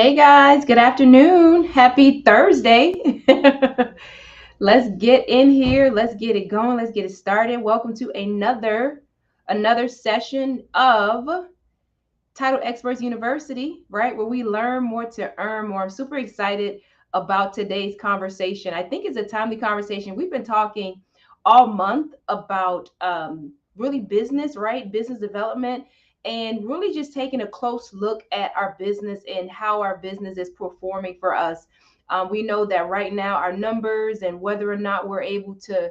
Hey guys, good afternoon. Happy Thursday. Let's get in here. Let's get it going. Let's get it started. Welcome to another session of Title Experts University, right? Where we learn more to earn more. I'm super excited about today's conversation. I think it's a timely conversation. We've been talking all month about really business, right? Business development, and really just taking a close look at our business and how our business is performing for us. We know that right now our numbers and whether or not we're able to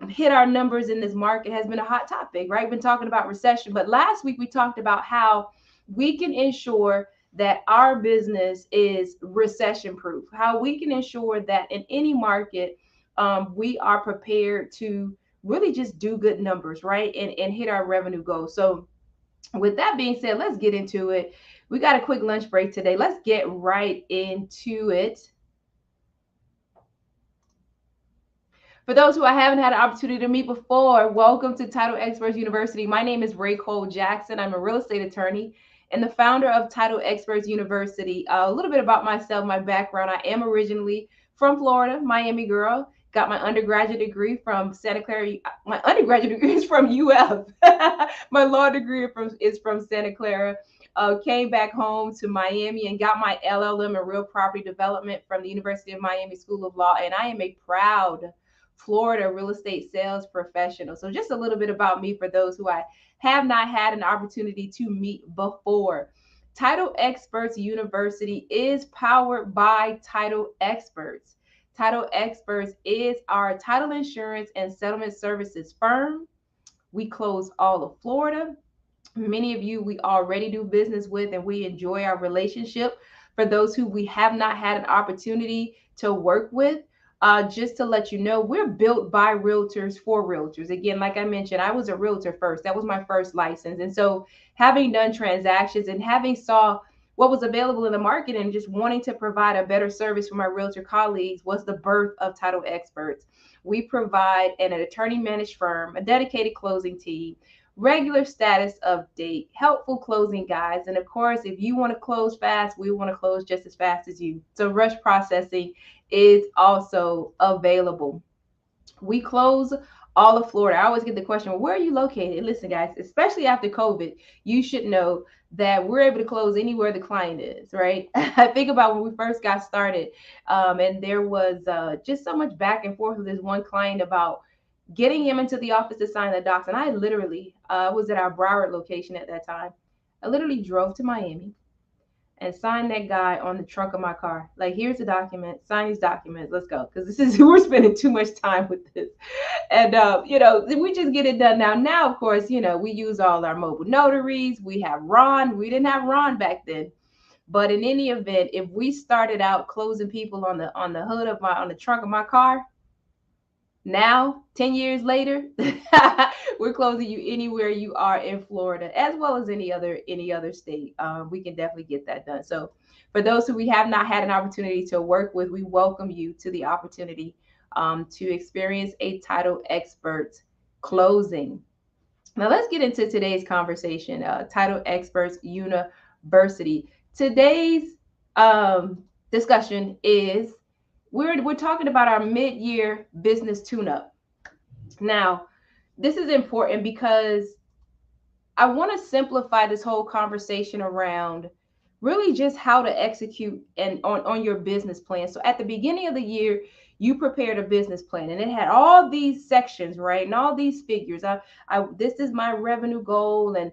hit our numbers in this market has been a hot topic, right? We've been talking about recession, but last week we talked about how we can ensure that our business is recession proof, how we can ensure that in any market, we are prepared to really just do good numbers, right? And hit our revenue goals. So, with that being said, let's get into it. We got a quick lunch break today. Let's get right into it. For those who I haven't had an opportunity to meet before, welcome to Title Experts University. My name is Racole Jackson. I'm a real estate attorney and the founder of Title Experts University. A little bit about myself, my background. I am originally from Florida, Miami girl. Got my undergraduate degree from Santa Clara. My undergraduate degree is from UF. My law degree is from Santa Clara. Came back home to Miami and got my LLM in real property development from the University of Miami School of Law. And I am a proud Florida real estate sales professional. So just a little bit about me for those who I have not had an opportunity to meet before. Title Experts University is powered by Title Experts. Title Experts is our title insurance and settlement services firm. We close all of Florida. Many of you we already do business with and we enjoy our relationship. For those who we have not had an opportunity to work with, just to let you know, we're built by realtors for realtors. Again, like I mentioned, I was a realtor first. That was my first license. And so having done transactions and having saw what was available in the market and just wanting to provide a better service for my realtor colleagues was the birth of Title Experts. We provide an attorney managed firm, a dedicated closing team, regular status update, helpful closing guides. And of course, if you want to close fast, we want to close just as fast as you. So rush processing is also available. We close all of Florida. I always get the question, well, where are you located? Listen, guys, especially after COVID, you should know that we're able to close anywhere the client is, right? I think about when we first got started, and there was just so much back and forth with this one client about getting him into the office to sign the docs. And I literally was at our Broward location at that time. I literally drove to Miami and signed that guy on the trunk of my car. Like, here's the document, sign these documents, let's go. Because this is, we're spending too much time with this. And, we just get it done now. Now, of course, we use all our mobile notaries. We have Ron. We didn't have Ron back then. But in any event, if we started out closing people on the hood of on the trunk of my car, now, 10 years later, we're closing you anywhere you are in Florida, as well as any other state. We can definitely get that done. So for those who we have not had an opportunity to work with, we welcome you to the opportunity to experience a Title Experts closing. Now let's get into today's conversation, Title Experts University. Today's discussion is we're talking about our mid-year business tune-up. Now, this is important because I want to simplify this whole conversation around really just how to execute and on your business plan. So at the beginning of the year, you prepared a business plan and it had all these sections, right? And all these figures. This is my revenue goal and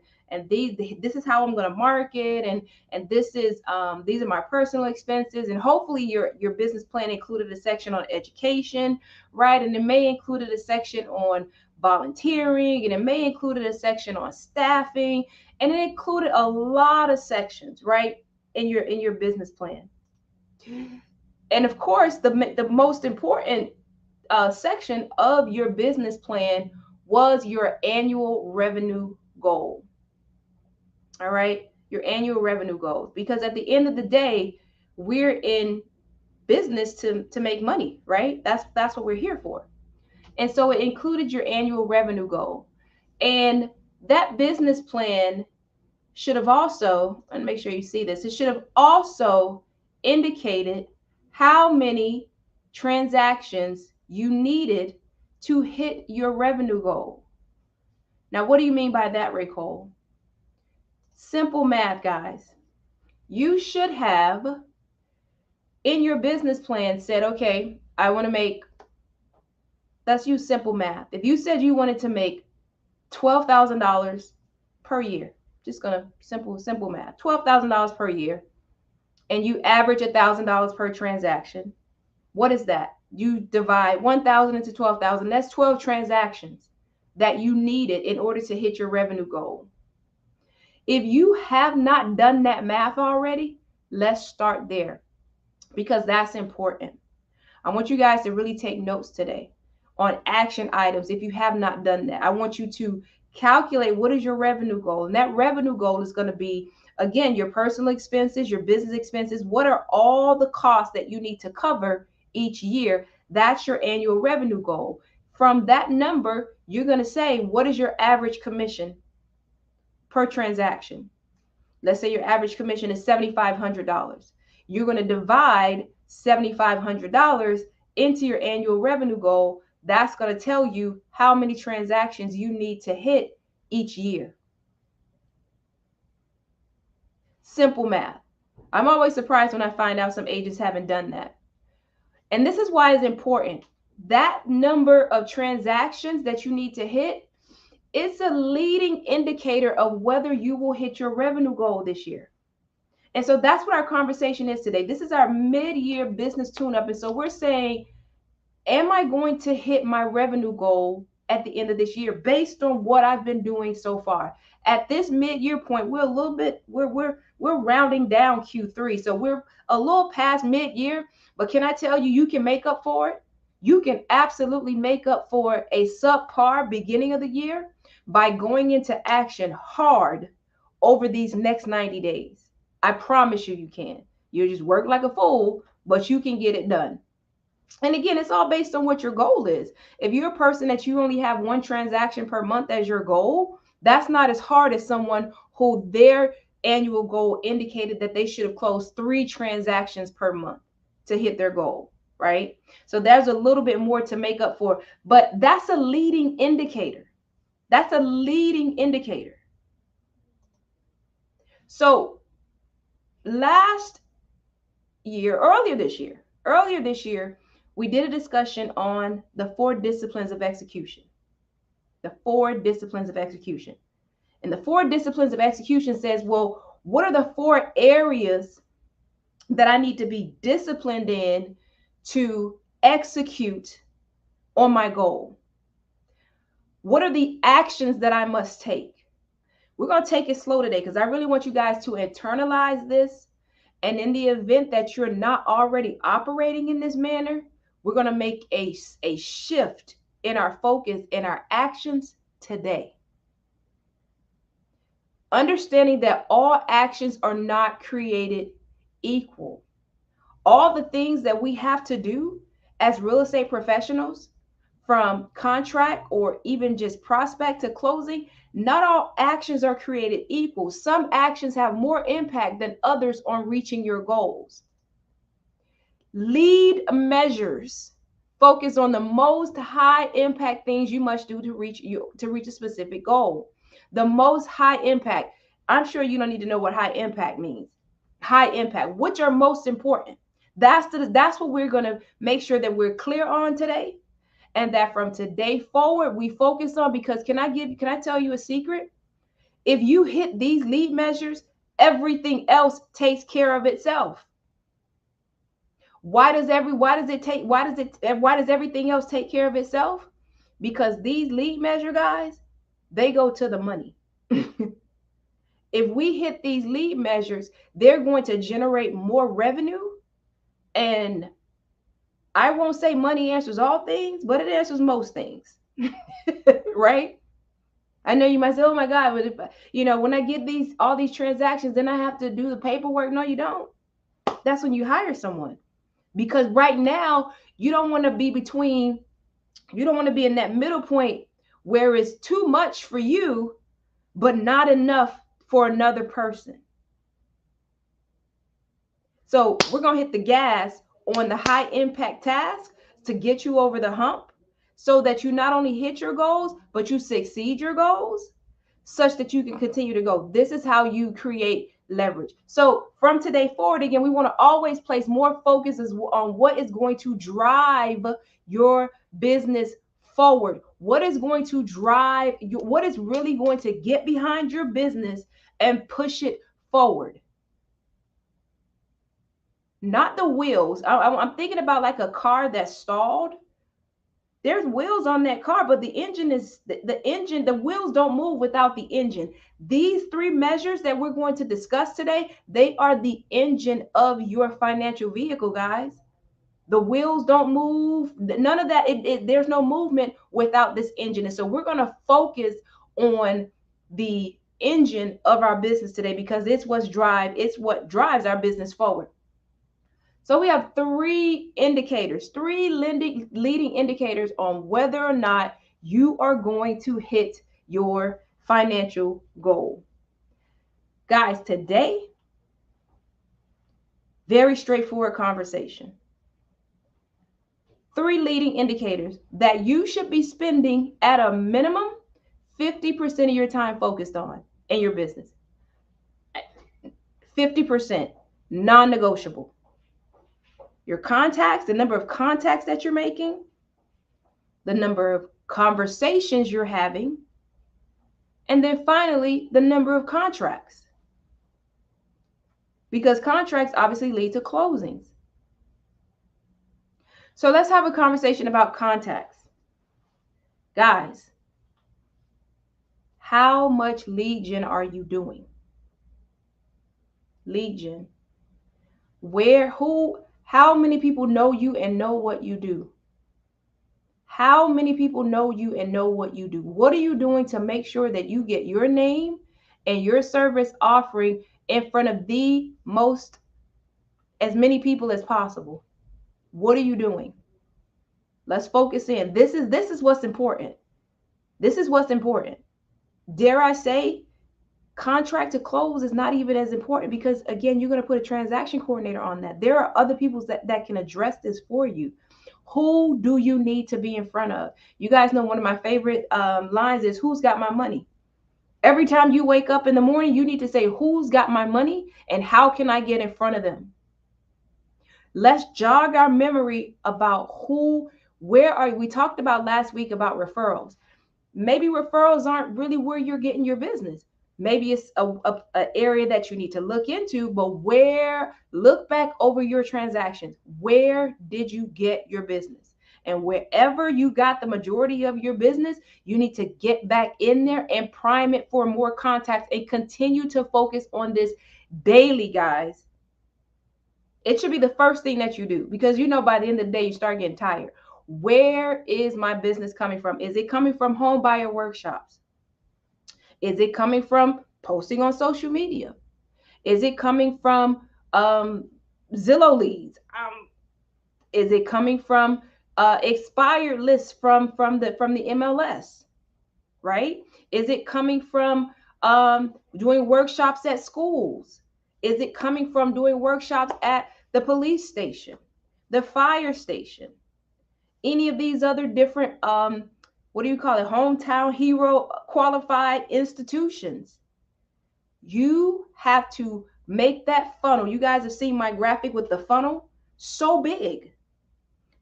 this is how I'm going to market and this is these are my personal expenses, and hopefully your business plan included a section on education, right? And it may included a section on volunteering, and it may included a section on staffing, and it included a lot of sections, right, in your business plan. And of course, the most important section of your business plan was your annual revenue goal. All right, your annual revenue goals, because at the end of the day, we're in business to make money, right? That's what we're here for. And so it included your annual revenue goal. And that business plan should have also, and make sure you see this, it should have also indicated how many transactions you needed to hit your revenue goal. Now, what do you mean by that, Racole? Simple math, guys. You should have in your business plan said, okay, I want to make, let's use simple math. If you said you wanted to make $12,000 per year, just gonna simple math, $12,000 per year, and you average $1,000 per transaction, what is that? You divide 1,000 into 12,000. That's 12 transactions that you needed in order to hit your revenue goal. If you have not done that math already, let's start there because that's important. I want you guys to really take notes today on action items. If you have not done that, I want you to calculate what is your revenue goal. And that revenue goal is going to be, again, your personal expenses, your business expenses. What are all the costs that you need to cover each year? That's your annual revenue goal. From that number, you're going to say, what is your average commission per transaction? Let's say your average commission is $7,500. You're going to divide $7,500 into your annual revenue goal. That's going to tell you how many transactions you need to hit each year. Simple math. I'm always surprised when I find out some agents haven't done that. And this is why it's important. That number of transactions that you need to hit, it's a leading indicator of whether you will hit your revenue goal this year. And so that's what our conversation is today. This is our mid-year business tune-up. And so we're saying, am I going to hit my revenue goal at the end of this year based on what I've been doing so far? At this mid-year point, we're a little bit, we're rounding down Q3. So we're a little past mid-year, but can I tell you, you can make up for it? You can absolutely make up for a subpar beginning of the year by going into action hard over these next 90 days. I promise you, you can. You just work like a fool, but you can get it done. And again, it's all based on what your goal is. If you're a person that you only have one transaction per month as your goal, that's not as hard as someone who their annual goal indicated that they should have closed 3 transactions per month to hit their goal, right? So there's a little bit more to make up for, but that's a leading indicator. That's a leading indicator. So earlier this year, we did a discussion on the 4 disciplines of execution. The 4 disciplines of execution. And the 4 disciplines of execution says, well, what are the 4 areas that I need to be disciplined in to execute on my goal? What are the actions that I must take? We're going to take it slow today because I really want you guys to internalize this. And in the event that you're not already operating in this manner, we're going to make a shift in our focus, in our actions today. Understanding that all actions are not created equal. All the things that we have to do as real estate professionals, from contract or even just prospect to closing, not all actions are created equal. Some actions have more impact than others on reaching your goals. Lead measures focus on the most high impact things you must do to reach a specific goal. The most high impact. I'm sure you don't need to know what high impact means. High impact, which are most important. That's what we're going to make sure that we're clear on today. And that from today forward, we focus on, because can I tell you a secret? If you hit these lead measures, everything else takes care of itself. Why does everything else take care of itself? Because these lead measure guys, they go to the money. If we hit these lead measures, they're going to generate more revenue. And I won't say money answers all things, but it answers most things, right? I know you might say, oh my God, but if, when I get all these transactions, then I have to do the paperwork. No, you don't. That's when you hire someone. Because right now, you don't want to be in that middle point where it's too much for you, but not enough for another person. So we're going to hit the gas on the high impact task to get you over the hump so that you not only hit your goals, but you succeed your goals such that you can continue to go. This is how you create leverage. So from today forward, again, we want to always place more focus on what is going to drive your business forward. What is going to drive you? What is really going to get behind your business and push it forward? Not the wheels. I'm thinking about like a car that's stalled. There's wheels on that car, but the engine is the engine, the wheels don't move without the engine. These three measures that we're going to discuss today, they are the engine of your financial vehicle, guys. The wheels don't move. None of that. There's no movement without this engine. And so we're going to focus on the engine of our business today because it's what drives our business forward. So we have three indicators, three leading indicators on whether or not you are going to hit your financial goal. Guys, today, very straightforward conversation. Three leading indicators that you should be spending at a minimum 50% of your time focused on in your business. 50%, non-negotiable. Your contacts, the number of contacts that you're making, the number of conversations you're having, and then finally, the number of contracts. Because contracts obviously lead to closings. So let's have a conversation about contacts. Guys, how much lead gen are you doing? Lead gen. How many people know you and know what you do? How many people know you and know what you do? What are you doing to make sure that you get your name and your service offering in front of as many people as possible? What are you doing? Let's focus in. This is what's important. This is what's important. Dare I say, contract to close is not even as important because, again, you're going to put a transaction coordinator on that. There are other people that can address this for you. Who do you need to be in front of? You guys know one of my favorite lines is, who's got my money? Every time you wake up in the morning, you need to say, who's got my money and how can I get in front of them? Let's jog our memory about we talked about last week about referrals. Maybe referrals aren't really where you're getting your business. Maybe it's a area that you need to look into, but look back over your transactions. Where did you get your business? And wherever you got the majority of your business, you need to get back in there and prime it for more contacts and continue to focus on this daily, guys. It should be the first thing that you do because by the end of the day, you start getting tired. Where is my business coming from? Is it coming from home buyer workshops? Is it coming from posting on social media? Is it coming from Zillow leads? Is it coming from expired lists from the MLS? Right? Is it coming from doing workshops at schools? Is it coming from doing workshops at the police station, the fire station, any of these other different hometown hero qualified institutions? You have to make that funnel. You guys have seen my graphic with the funnel, so big,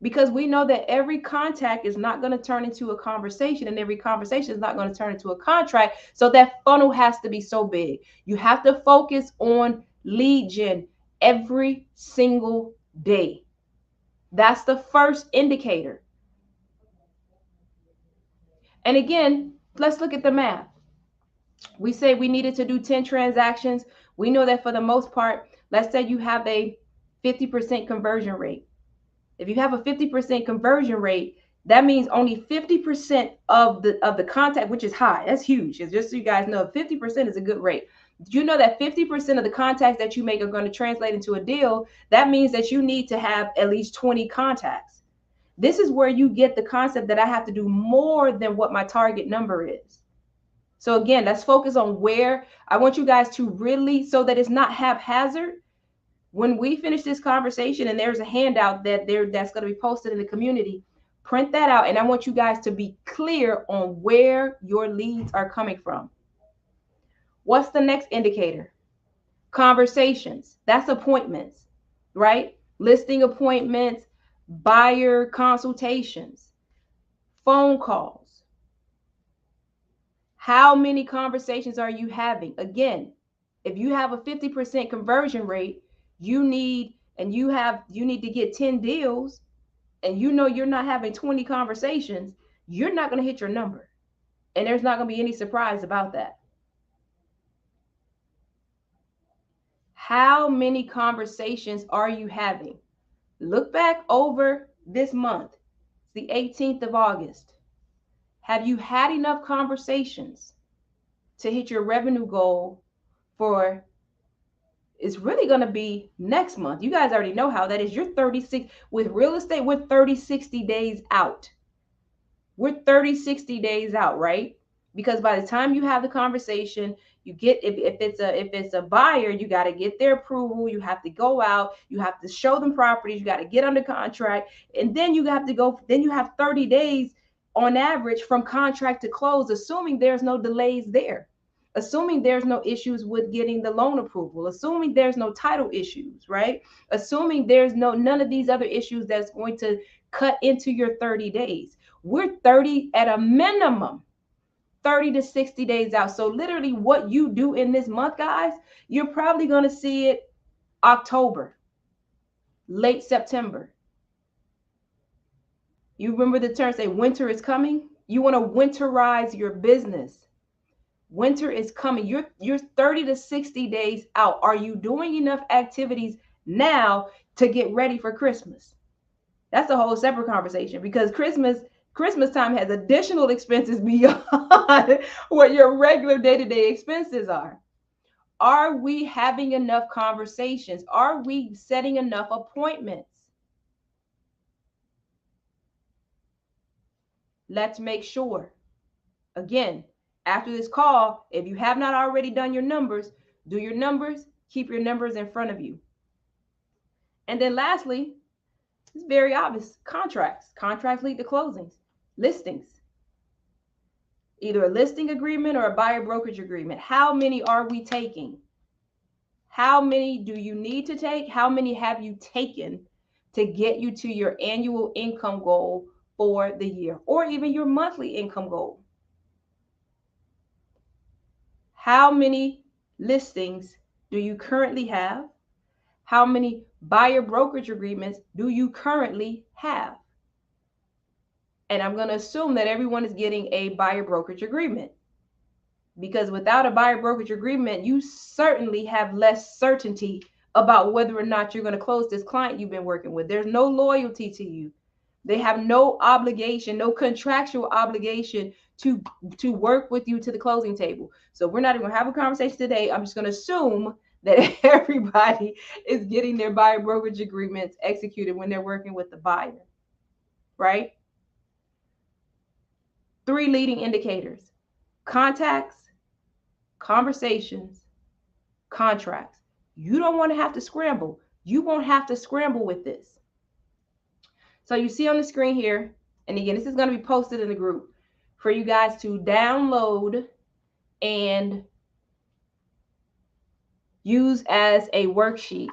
because we know that every contact is not going to turn into a conversation and every conversation is not going to turn into a contract. So that funnel has to be so big. You have to focus on lead gen every single day. That's the first indicator. And again, let's look at the math. We say we needed to do 10 transactions. We know that for the most part, let's say you have a 50% conversion rate. If you have a 50% conversion rate, that means only 50% of the contact, which is high. That's huge. It's just so you guys know, 50% is a good rate. You know that 50% of the contacts that you make are going to translate into a deal. That means that you need to have at least 20 contacts. This is where you get the concept that I have to do more than what my target number is. So again, let's focus on where I want you guys to really, so that it's not haphazard. When we finish this conversation, and there's a handout that's going to be posted in the community, print that out, and I want you guys to be clear on where your leads are coming from. What's the next indicator? Conversations. That's appointments, right? Listing appointments, buyer consultations, phone calls. How many conversations are you having? Again, if you have a 50% conversion rate, you need to get 10 deals, and you're not having 20 conversations, you're not going to hit your number. And there's not going to be any surprise about that. How many conversations are you having? Look back over this month. It's the 18th of August. Have you had enough conversations to hit your revenue goal for, it's really going to be next month. You guys already know how that is. You're 36 with real estate. We're 30, 60 days out. We're 30, 60 days out, right? Because by the time you have the conversation, you get, if it's a buyer, you got to get their approval. You have to go out, you have to show them properties, you got to get under contract, and then you have to go, then you have 30 days on average from contract to close, assuming there's no delays there, assuming there's no issues with getting the loan approval, assuming there's no title issues, right? Assuming there's none of these other issues that's going to cut into your 30 days. We're 30 at a minimum, 30 to 60 days out. So literally what you do in this month, guys, you're probably going to see it October, late September. You remember the term, say winter is coming? You want to winterize your business. Winter is coming. You're 30 to 60 days out. Are you doing enough activities now to get ready for Christmas? That's a whole separate conversation, because Christmas time has additional expenses beyond what your regular day-to-day expenses are. Are we having enough conversations? Are we setting enough appointments? Let's make sure. Again, after this call, if you have not already done your numbers, do your numbers, keep your numbers in front of you. And then lastly, it's very obvious, contracts. Contracts lead to closings. Listings. Either a listing agreement or a buyer brokerage agreement. How many are we taking? How many do you need to take? How many have you taken to get you to your annual income goal for the year, or even your monthly income goal? How many listings do you currently have? How many buyer brokerage agreements do you currently have? And I'm going to assume that everyone is getting a buyer brokerage agreement, because without a buyer brokerage agreement, you certainly have less certainty about whether or not you're going to close this client you've been working with. There's no loyalty to you. They have no obligation, no contractual obligation to work with you to the closing table. So we're not even going to have a conversation today. I'm just going to assume that everybody is getting their buyer brokerage agreements executed when they're working with the buyer, right? 3 leading indicators: contacts, conversations, contracts. You don't want to have to scramble. You won't have to scramble with this. So you see on the screen here, and again, this is going to be posted in the group for you guys to download and use as a worksheet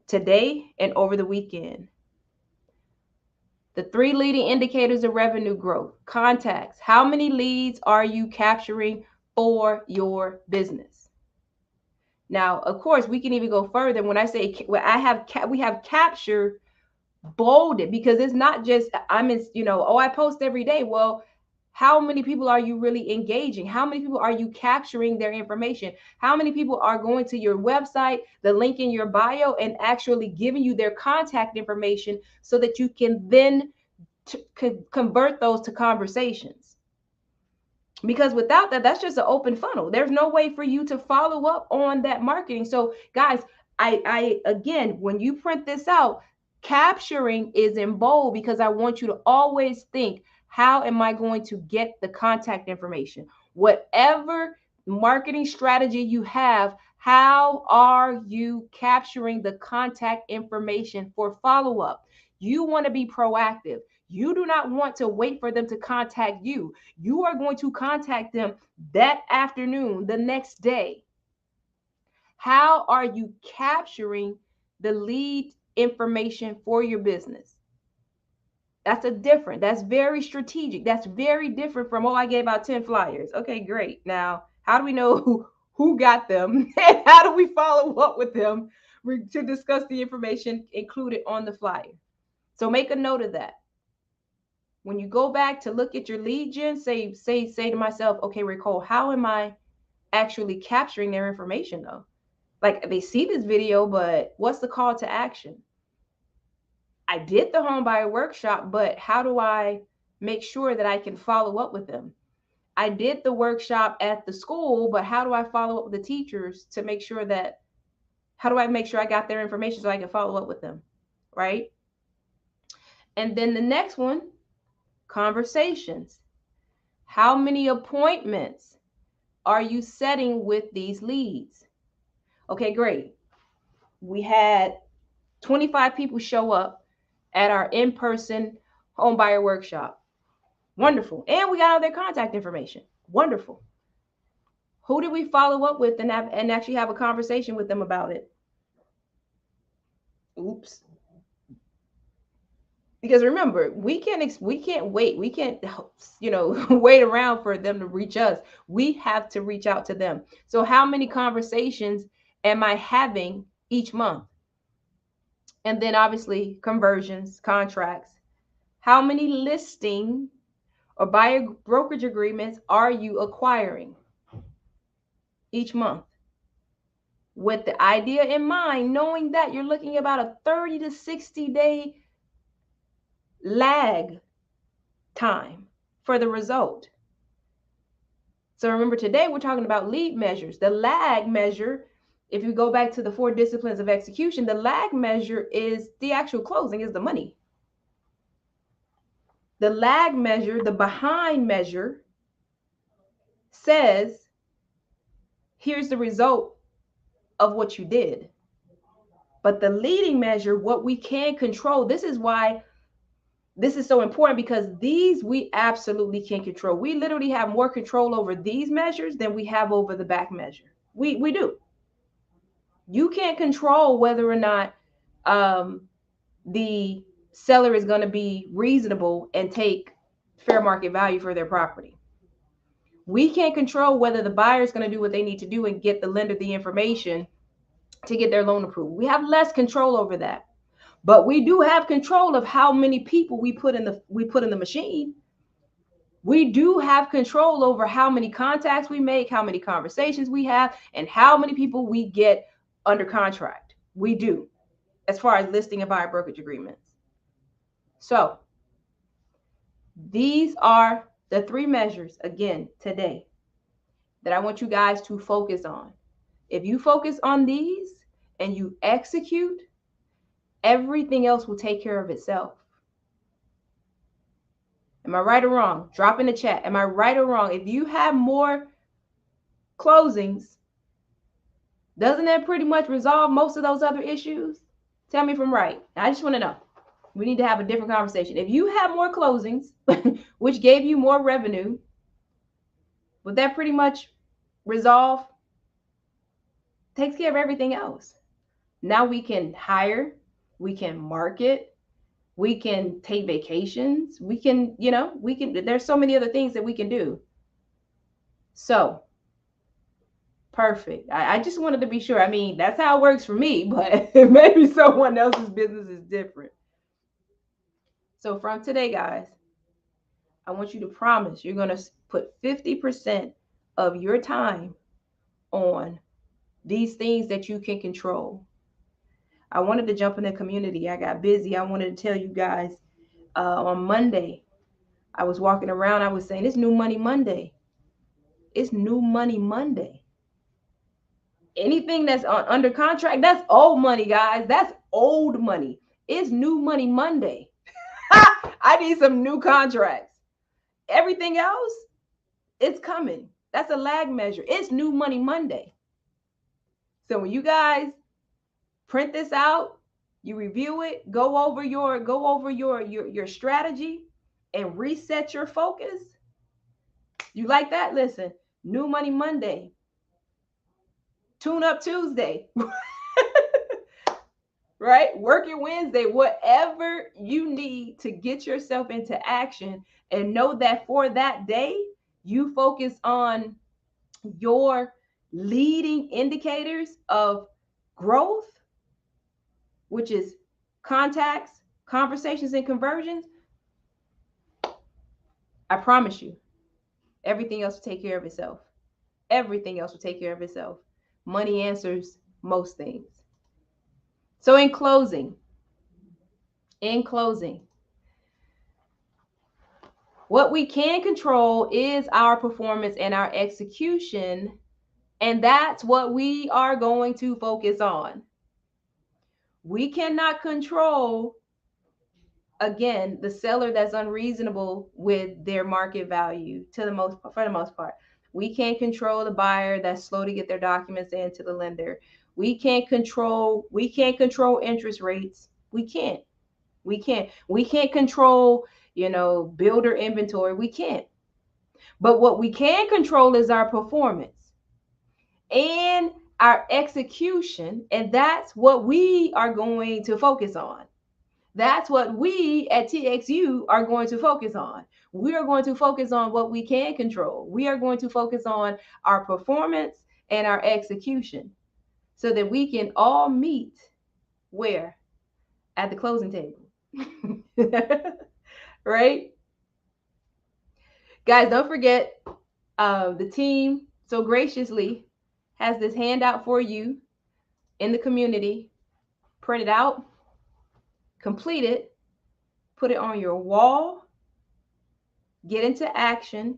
today and over the weekend. The 3 leading indicators of revenue growth: contacts. How many leads are you capturing for your business? Now, of course, we can even go further. When I say we have captured, bolded, because it's not just I post every day. Well, how many people are you really engaging? How many people are you capturing their information? How many people are going to your website, the link in your bio, and actually giving you their contact information so that you can then convert those to conversations? Because without that, that's just an open funnel. There's no way for you to follow up on that marketing. So guys, I again, when you print this out, capturing is in bold, because I want you to always think, how am I going to get the contact information? Whatever marketing strategy you have, how are you capturing the contact information for follow-up? You want to be proactive. You do not want to wait for them to contact you. You are going to contact them that afternoon, the next day. How are you capturing the lead information for your business? That's very strategic. That's very different from, oh, I gave out 10 flyers. Okay, great. Now, how do we know who got them? And how do we follow up with them to discuss the information included on the flyer? So make a note of that. When you go back to look at your lead gen, say to myself, okay, Racole, how am I actually capturing their information though? Like they see this video, but what's the call to action? I did the home buyer workshop, but how do I make sure that I can follow up with them? I did the workshop at the school, but how do I follow up with the teachers to make sure that, how do I make sure I got their information so I can follow up with them, right? And then the next one, conversations. How many appointments are you setting with these leads? Okay, great. We had 25 people show up at our in-person home buyer workshop. Wonderful. And we got all their contact information. Wonderful. Who did we follow up with and actually have a conversation with them about it? Oops. Because remember, we can't wait. We can't, wait around for them to reach us. We have to reach out to them. So how many conversations am I having each month? And then obviously conversions, contracts. How many listing or buyer brokerage agreements are you acquiring each month? With the idea in mind, knowing that you're looking about a 30 to 60 day lag time for the result. So remember, today we're talking about lead measures. The lag measure, if you go back to the 4 disciplines of execution, the lag measure is the actual closing, is the money. The lag measure, the behind measure, says, here's the result of what you did. But the leading measure, what we can control, this is why this is so important, because these we absolutely can control. We literally have more control over these measures than we have over the back measure. We do. You can't control whether or not the seller is going to be reasonable and take fair market value for their property. We can't control whether the buyer is going to do what they need to do and get the lender the information to get their loan approved. We have less control over that. But we do have control of how many people we put in the machine. We do have control over how many contacts we make, how many conversations we have, and how many people we get under contract. We do, as far as listing and buyer brokerage agreements. So these are the 3 measures, again, today, that I want you guys to focus on. If you focus on these and you execute, everything else will take care of itself. Am I right or wrong? Drop in the chat. Am I right or wrong? If you have more closings, doesn't that pretty much resolve most of those other issues? Tell me if I'm right. I just want to know. We need to have a different conversation. If you have more closings, which gave you more revenue, would that pretty much resolve? Takes care of everything else. Now we can hire, we can market, we can take vacations, we can, there's so many other things that we can do. So, perfect. I just wanted to be sure. I mean, that's how it works for me, but maybe someone else's business is different. So from today, guys, I want you to promise you're going to put 50% of your time on these things that you can control. I wanted to jump in the community. I got busy. I wanted to tell you guys on Monday, I was walking around. I was saying, it's New Money Monday. It's New Money Monday. Anything that's under contract, that's old money, guys. That's old money. It's New Money Monday. I need some new contracts. Everything else, it's coming. That's a lag measure. It's New Money Monday. So when you guys print this out, you review it, go over your strategy and reset your focus. You like that? Listen, New Money Monday, Tune Up Tuesday, right? Working Wednesday, whatever you need to get yourself into action, and know that for that day, you focus on your leading indicators of growth, which is contacts, conversations, and conversions. I promise you, everything else will take care of itself. Everything else will take care of itself. Money answers most things. So in closing, what we can control is our performance and our execution, and that's what we are going to focus on. We cannot control, again, the seller that's unreasonable with their market value for the most part. We can't control the buyer that's slow to get their documents into the lender. We can't control interest rates. We can't. We can't control, builder inventory. We can't. But what we can control is our performance and our execution, and that's what we are going to focus on. That's what we at TXU are going to focus on. We are going to focus on what we can control. We are going to focus on our performance and our execution so that we can all meet where? At the closing table. Right? Guys, don't forget, the team so graciously has this handout for you in the community. Print it out, complete it, put it on your wall, get into action.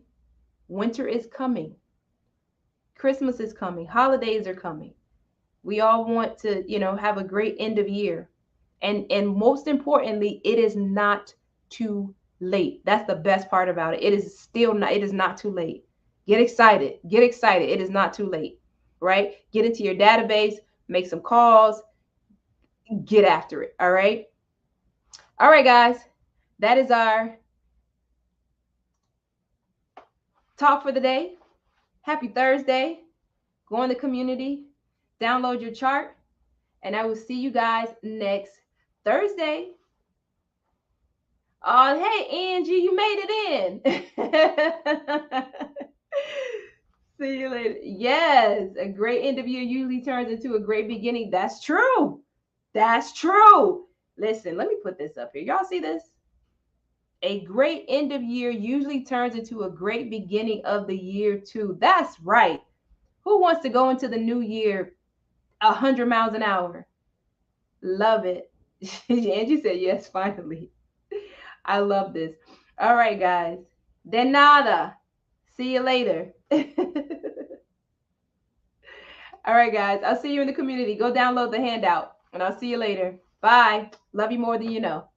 Winter is coming. Christmas is coming. Holidays are coming. We all want to, have a great end of year. And most importantly, it is not too late. That's the best part about it. It is not too late. Get excited. Get excited. It is not too late. Right? Get into your database, make some calls, get after it. All right. All right, guys. That is our talk for the day. Happy Thursday. Go in the community, download your chart, and I will see you guys next Thursday. Oh, hey, Angie, you made it in. See you later. Yes, a great end of year usually turns into a great beginning. That's true. That's true. Listen, let me put this up here. Y'all see this? A great end of year usually turns into a great beginning of the year, too. That's right. Who wants to go into the new year 100 miles an hour? Love it. Angie said yes, finally. I love this. All right, guys. De nada. See you later. All right, guys. I'll see you in the community. Go download the handout, and I'll see you later. Bye. Love you more than you know.